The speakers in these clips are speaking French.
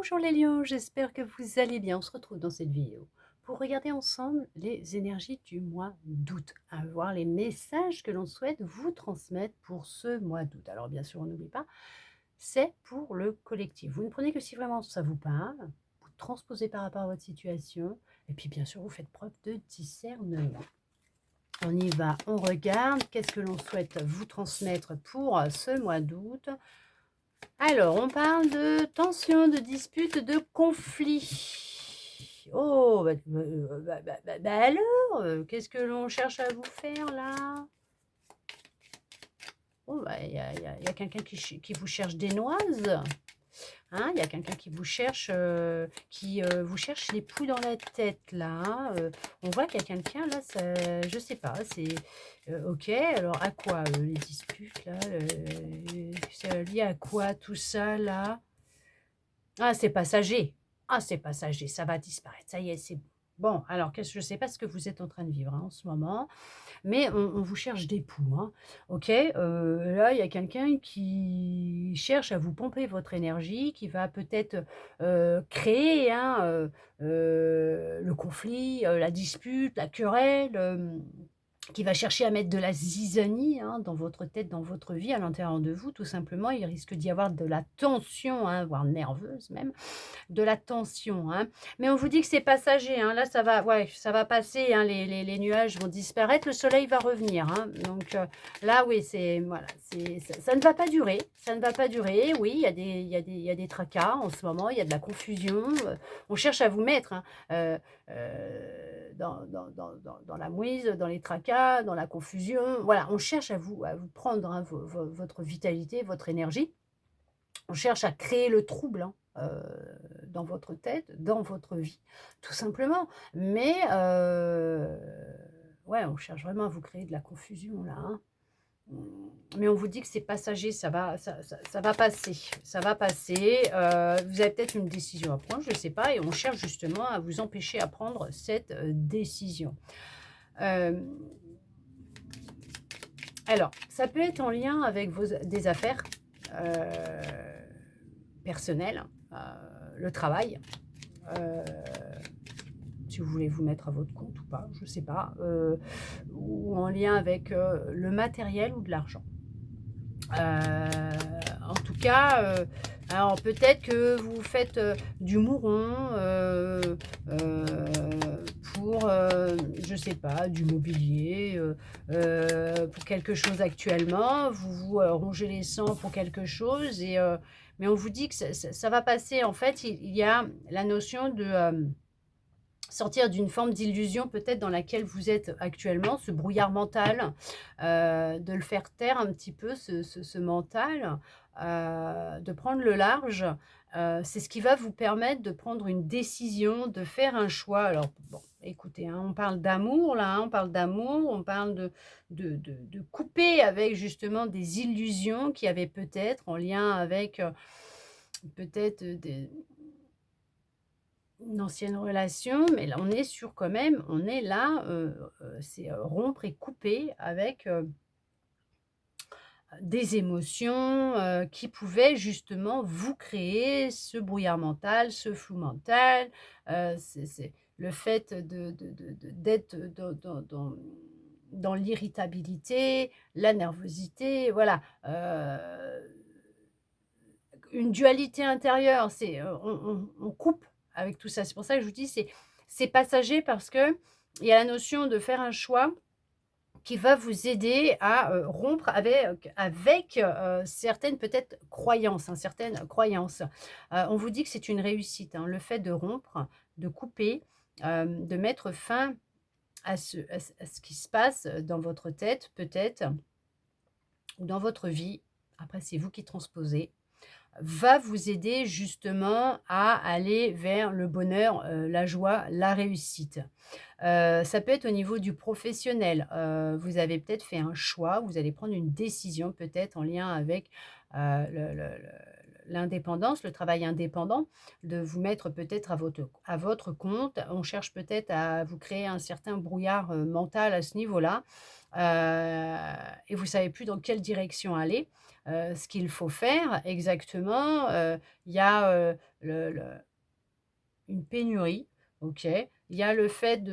Bonjour les lions, j'espère que vous allez bien. On se retrouve dans cette vidéo pour regarder ensemble les énergies du mois d'août, voir les messages que l'on souhaite vous transmettre pour ce mois d'août. Alors bien sûr, on n'oublie pas, c'est pour le collectif. Vous ne prenez que si vraiment ça vous parle, vous transposez par rapport à votre situation, et puis bien sûr, vous faites preuve de discernement. On y va, on regarde, qu'est-ce que l'on souhaite vous transmettre pour ce mois d'août. Alors, on parle de tension, de dispute, de conflit. Oh, alors, qu'est-ce que l'on cherche à vous faire là? Oh, il y a quelqu'un qui vous cherche des noises. Hein, il y a quelqu'un qui vous cherche, vous cherche les poux dans la tête là, hein, on voit qu'il y a quelqu'un là, ça, je sais pas, c'est ok. Alors à quoi les disputes là, c'est lié à quoi tout ça là? Ah, c'est passager. Ah, c'est passager, ça va disparaître. Ça y est, c'est bon. Bon, alors, je ne sais pas ce que vous êtes en train de vivre hein, en ce moment, mais on vous cherche des poux. Hein. Ok, là, il y a quelqu'un qui cherche à vous pomper votre énergie, qui va peut-être créer hein, le conflit, la dispute, la querelle. Qui va chercher à mettre de la zizanie hein, dans votre tête, dans votre vie, à l'intérieur de vous, tout simplement. Il risque d'y avoir de la tension, hein, voire nerveuse même, de la tension, hein. Mais on vous dit que c'est passager, hein. Là, ça va, ouais, ça va passer, hein, les nuages vont disparaître, le soleil va revenir, hein. Donc là, oui, c'est voilà, ça ne va pas durer, ça ne va pas durer. Oui, il y a des tracas en ce moment, il y a de la confusion. On cherche à vous mettre hein, dans la mouise, dans les tracas, dans la confusion. Voilà, on cherche à vous prendre hein, votre vitalité, votre énergie. On cherche à créer le trouble, hein, dans votre tête, dans votre vie, tout simplement. Mais ouais, on cherche vraiment à vous créer de la confusion là, hein. Mais on vous dit que c'est passager, ça va passer, ça va passer. Vous avez peut-être une décision à prendre, je ne sais pas, et on cherche justement à vous empêcher à prendre cette décision. Hem, alors, ça peut être en lien avec des affaires, personnelles, le travail, heu, si vous voulez vous mettre à votre compte ou pas, je ne sais pas, ou en lien avec, le matériel ou de l'argent. En tout cas, alors peut-être que vous faites, du mouron, heu, pour, je sais pas, du mobilier, pour quelque chose actuellement. Vous vous, rongez les sangs pour quelque chose et mais on vous dit que ça va passer. En fait, il y a la notion de, sortir d'une forme d'illusion peut-être dans laquelle vous êtes actuellement, ce brouillard mental, de le faire taire un petit peu ce mental, de prendre le large, c'est ce qui va vous permettre de prendre une décision, de faire un choix. Alors bon, écoutez, hein, on parle d'amour là, hein, on parle d'amour, on parle de couper avec justement des illusions qui avaient peut-être en lien avec, peut-être, des une ancienne relation, mais là, on est sur quand même on est là, c'est, rompre et couper avec, des émotions, qui pouvaient justement vous créer ce brouillard mental, ce flou mental, c'est le fait d'être dans l'irritabilité, la nervosité, voilà, une dualité intérieure, c'est, on coupe avec tout ça. C'est pour ça que je vous dis, c'est passager parce que il y a la notion de faire un choix qui va vous aider à, rompre avec certaines peut-être croyances, hein, certaines croyances. On vous dit que c'est une réussite, hein, le fait de rompre, de couper, de mettre fin à ce qui se passe, dans votre tête peut-être ou dans votre vie, après c'est vous qui transposez, va vous aider justement à aller vers le bonheur, la joie, la réussite. Ça peut être au niveau du professionnel, vous avez peut-être fait un choix, vous allez prendre une décision peut-être en lien avec, le l'indépendance, le travail indépendant, de vous mettre peut-être à votre compte. On cherche peut-être à vous créer un certain brouillard, mental à ce niveau-là, et vous savez plus dans quelle direction aller. Ce qu'il faut faire exactement, il y a, le une pénurie, OK. Il y a le fait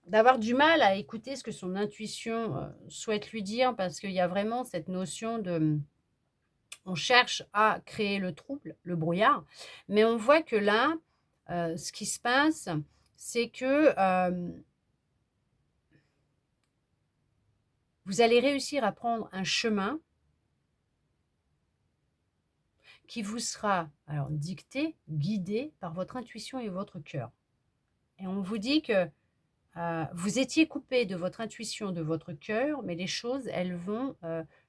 d'avoir du mal à écouter ce que son intuition, souhaite lui dire parce qu'il y a vraiment cette notion de, on cherche à créer le trouble, le brouillard, mais on voit que là, ce qui se passe, c'est que, vous allez réussir à prendre un chemin qui vous sera alors dicté, guidé par votre intuition et votre cœur, et on vous dit que vous étiez coupé de votre intuition, de votre cœur, mais les choses, elles vont,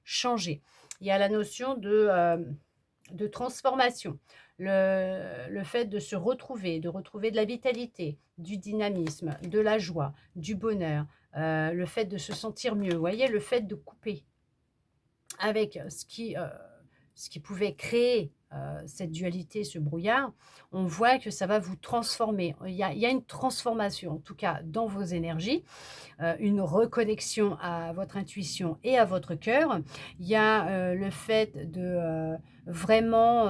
changer. Il y a la notion de transformation, le fait de se retrouver, de retrouver de la vitalité, du dynamisme, de la joie, du bonheur, le fait de se sentir mieux. Vous voyez? Le fait de couper avec ce qui pouvait créer, cette dualité, ce brouillard, on voit que ça va vous transformer. Il y a une transformation, en tout cas dans vos énergies, une reconnexion à votre intuition et à votre cœur. Il y a, le fait de, vraiment,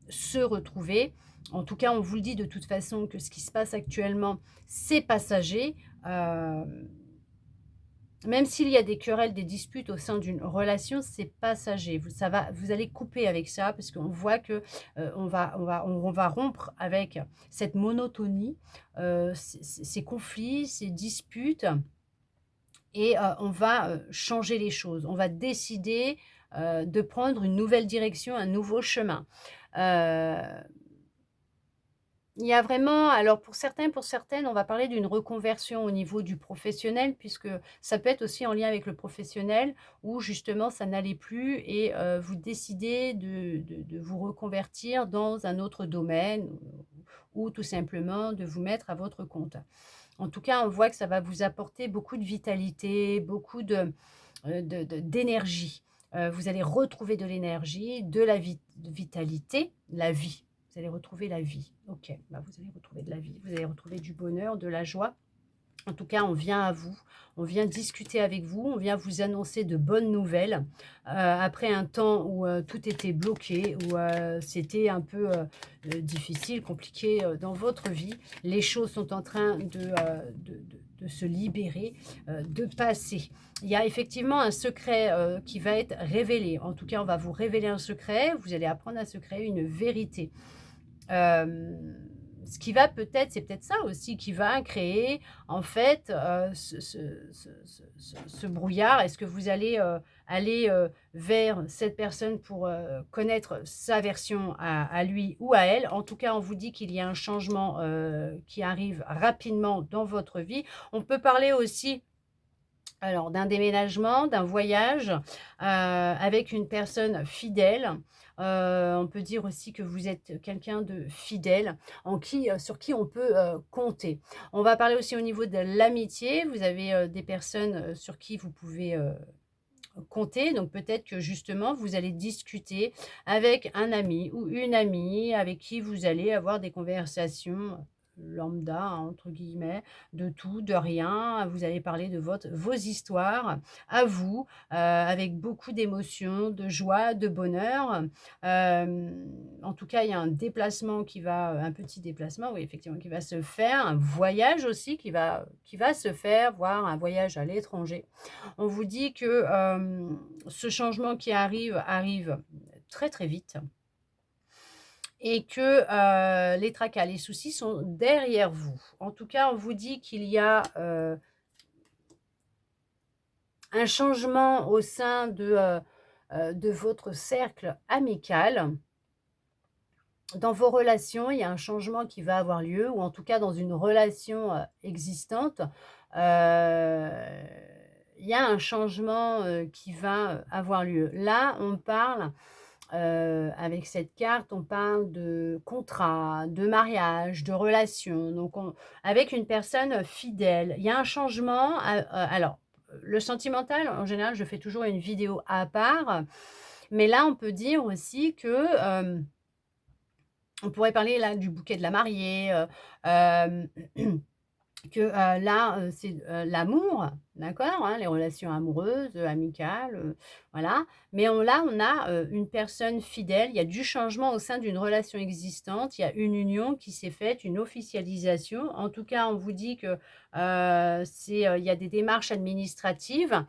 se retrouver. En tout cas, on vous le dit de toute façon que ce qui se passe actuellement, c'est passager. Hem Même s'il y a des querelles, des disputes au sein d'une relation, c'est passager. Vous allez couper avec ça parce qu'on voit que, on va rompre avec cette monotonie, ces conflits, ces disputes, et on va, changer les choses. On va décider, de prendre une nouvelle direction, un nouveau chemin. Heu il y a vraiment alors pour certains, pour certaines, on va parler d'une reconversion au niveau du professionnel puisque ça peut être aussi en lien avec le professionnel où justement ça n'allait plus et vous décidez de vous reconvertir dans un autre domaine ou tout simplement de vous mettre à votre compte. En tout cas, on voit que ça va vous apporter beaucoup de vitalité, beaucoup d'énergie. Vous allez retrouver de l'énergie, de la vitalité, la vie. Vous allez retrouver la vie. OK, bah, vous allez retrouver de la vie, vous allez retrouver du bonheur, de la joie. En tout cas, on vient à vous, on vient discuter avec vous, on vient vous annoncer de bonnes nouvelles. Après un temps où, tout était bloqué, où, c'était un peu, difficile, compliqué, dans votre vie, les choses sont en train de se libérer, de passer. Il y a effectivement un secret, qui va être révélé. En tout cas, on va vous révéler un secret, vous allez apprendre un secret, une vérité. Hem, Ce qui va peut-être c'est peut-être ça aussi qui va créer en fait, ce brouillard. Est-ce que vous allez, aller, vers cette personne pour, connaître sa version à lui ou à elle? En tout cas, on vous dit qu'il y a un changement, qui arrive rapidement dans votre vie. On peut parler aussi alors, d'un déménagement, d'un voyage, avec une personne fidèle. On peut dire aussi que vous êtes quelqu'un de fidèle, sur qui on peut, compter. On va parler aussi au niveau de l'amitié. Vous avez, des personnes, sur qui vous pouvez, compter. Donc peut-être que justement, vous allez discuter avec un ami ou une amie avec qui vous allez avoir des conversations lambda, hein, entre guillemets, de tout, de rien. Vous allez parler de vos histoires à vous, avec beaucoup d'émotions, de joie, de bonheur. En tout cas, il y a un déplacement un petit déplacement, oui, effectivement, qui va se faire, un voyage aussi qui va se faire, voire un voyage à l'étranger. On vous dit que, ce changement qui arrive très, très vite et que, les tracas, les soucis sont derrière vous. En tout cas, on vous dit qu'il y a, un changement au sein de votre cercle amical. Dans vos relations, il y a un changement qui va avoir lieu ou en tout cas dans une relation, existante, il y a un changement, qui va, avoir lieu. Là, on parle, avec cette carte, on parle de contrat, de mariage, de relation, donc avec une personne, fidèle. Il y a un changement alors le sentimental, en général, je fais toujours une vidéo à part, mais là, on peut dire aussi que, on pourrait parler là du bouquet de la mariée, hem que, là, c'est, l'amour, d'accord, hein, les relations amoureuses, amicales, voilà. Mais on a, une personne fidèle, il y a du changement au sein d'une relation existante, il y a une union qui s'est faite, une officialisation. En tout cas, on vous dit que, il y a des démarches administratives,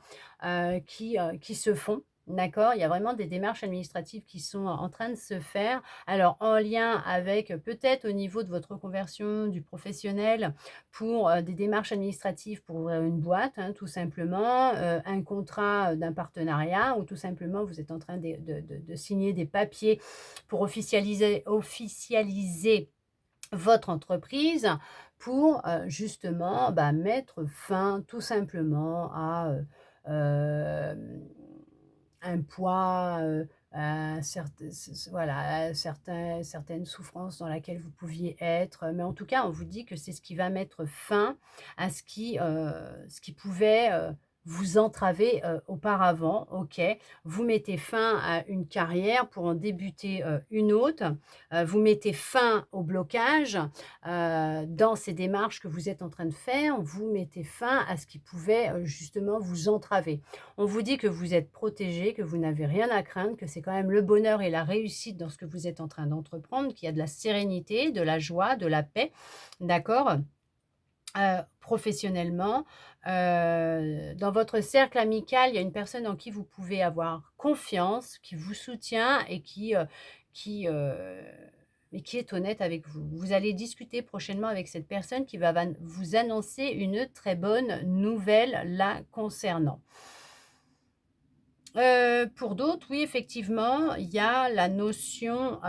qui se font, d'accord? Il y a vraiment des démarches administratives qui sont en train de se faire. Alors en lien avec, peut-être au niveau de votre reconversion du professionnel, pour, des démarches administratives pour ouvrir une boîte, hein, tout simplement, un contrat, d'un partenariat ou tout simplement vous êtes en train de signer des papiers pour officialiser votre entreprise pour, justement, bah, mettre fin tout simplement à, un poids, à voilà, à certaines souffrances dans laquelle vous pouviez être, mais en tout cas, on vous dit que c'est ce qui va mettre fin à ce qui pouvait, vous entraver, auparavant. OK, vous mettez fin à une carrière pour en débuter, une autre. Vous mettez fin au blocage, dans ces démarches que vous êtes en train de faire. Vous mettez fin à ce qui pouvait, justement vous entraver. On vous dit que vous êtes protégé, que vous n'avez rien à craindre, que c'est quand même le bonheur et la réussite dans ce que vous êtes en train d'entreprendre, qu'il y a de la sérénité, de la joie, de la paix, d'accord? Professionnellement, dans votre cercle amical, il y a une personne en qui vous pouvez avoir confiance, qui vous soutient et qui, et qui est honnête avec vous. Vous allez discuter prochainement avec cette personne qui va vous annoncer une très bonne nouvelle la concernant. Pour d'autres, oui, effectivement, il y a la notion,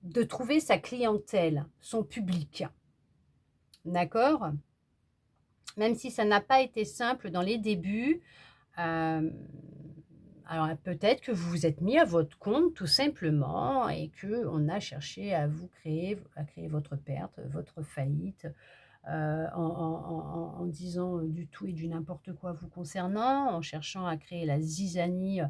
de trouver sa clientèle, son public, d'accord? Même si ça n'a pas été simple dans les débuts, hem, alors peut-être que vous vous êtes mis à votre compte tout simplement et que on a cherché à créer votre perte, votre faillite, en disant, du tout et du n'importe quoi vous concernant, en cherchant à créer la zizanie,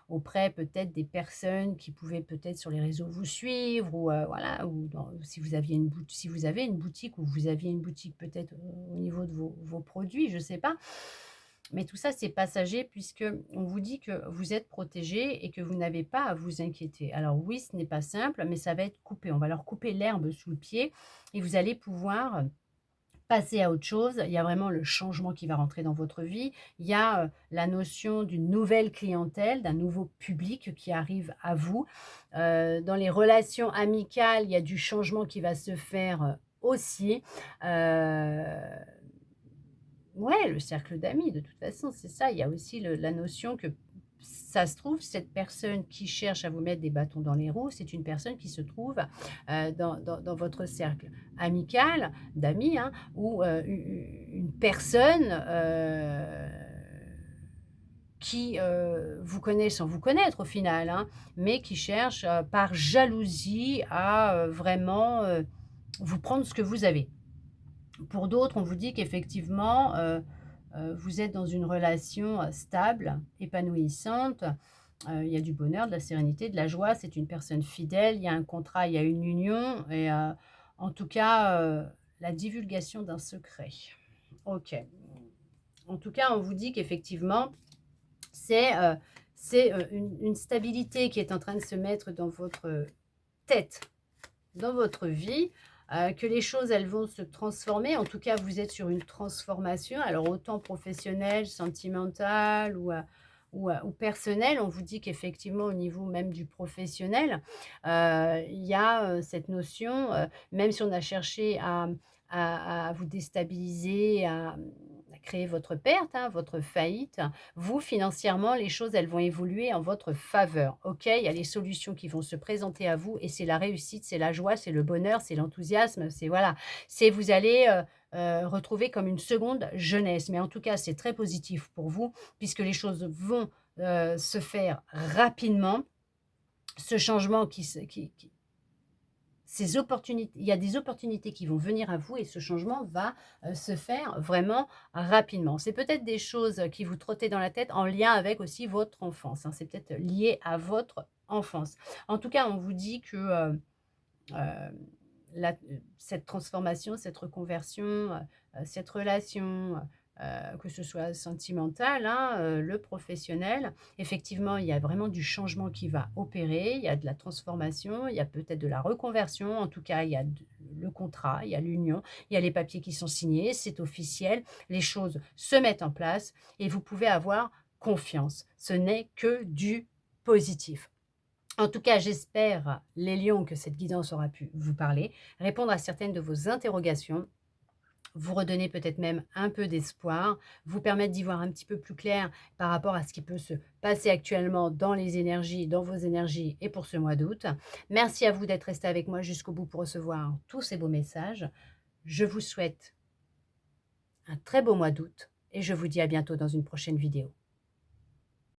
auprès peut-être des personnes qui pouvaient peut-être sur les réseaux vous suivre ou, voilà, ou si vous aviez si vous avez une boutique ou vous aviez une boutique peut-être au niveau de vos produits, je ne sais pas. Mais tout ça, c'est passager puisque on vous dit que vous êtes protégé et que vous n'avez pas à vous inquiéter. Alors oui, ce n'est pas simple, mais ça va être coupé. On va leur couper l'herbe sous le pied et vous allez pouvoir passer à autre chose. Il y a vraiment le changement qui va rentrer dans votre vie. Il y a, la notion d'une nouvelle clientèle, d'un nouveau public qui arrive à vous. Dans les relations amicales, il y a du changement qui va se faire, aussi. Heu, ouais, le cercle d'amis, de toute façon, c'est ça. Il y a aussi la notion que ça se trouve, cette personne qui cherche à vous mettre des bâtons dans les roues, c'est une personne qui se trouve, dans votre cercle amical, d'amis, hein, ou, une personne, qui, vous connaît sans vous connaître au final, hein, mais qui cherche, par jalousie à, vraiment, vous prendre ce que vous avez. Pour d'autres, on vous dit qu'effectivement, vous êtes dans une relation, stable, épanouissante. Il y a du bonheur, de la sérénité, de la joie. C'est une personne fidèle, il y a un contrat, il y a une union et en tout cas, la divulgation d'un secret. OK. En tout cas, on vous dit qu'effectivement, c'est, une stabilité qui est en train de se mettre dans votre tête, dans votre vie, que les choses, elles vont se transformer. En tout cas, vous êtes sur une transformation, alors autant professionnelle, sentimentale ou personnelle. On vous dit qu'effectivement, au niveau même du professionnel, il y a, cette notion, même si on a cherché à vous déstabiliser, à créer votre perte, hein, votre faillite, vous, financièrement, les choses, elles vont évoluer en votre faveur. OK? Il y a les solutions qui vont se présenter à vous et c'est la réussite, c'est la joie, c'est le bonheur, c'est l'enthousiasme, c'est voilà, c'est vous allez, retrouver comme une seconde jeunesse. Mais en tout cas, c'est très positif pour vous puisque les choses vont, se faire rapidement. Ce changement qui ces opportunités, il y a des opportunités qui vont venir à vous et ce changement va se faire vraiment rapidement. C'est peut-être des choses qui vous trottaient dans la tête en lien avec aussi votre enfance, hein. C'est peut-être lié à votre enfance. En tout cas, on vous dit que cette transformation, cette reconversion, cette relation, que ce soit sentimentale, hein, le professionnel, effectivement, il y a vraiment du changement qui va opérer, il y a de la transformation, il y a peut-être de la reconversion, en tout cas, il y a le contrat, il y a l'union, il y a les papiers qui sont signés, c'est officiel, les choses se mettent en place et vous pouvez avoir confiance. Ce n'est que du positif. En tout cas, j'espère, les lions, que cette guidance aura pu vous parler, répondre à certaines de vos interrogations, vous redonner peut-être même un peu d'espoir, vous permettre d'y voir un petit peu plus clair par rapport à ce qui peut se passer actuellement dans les énergies, dans vos énergies et pour ce mois d'août. Merci à vous d'être resté avec moi jusqu'au bout pour recevoir tous ces beaux messages. Je vous souhaite un très beau mois d'août et je vous dis à bientôt dans une prochaine vidéo.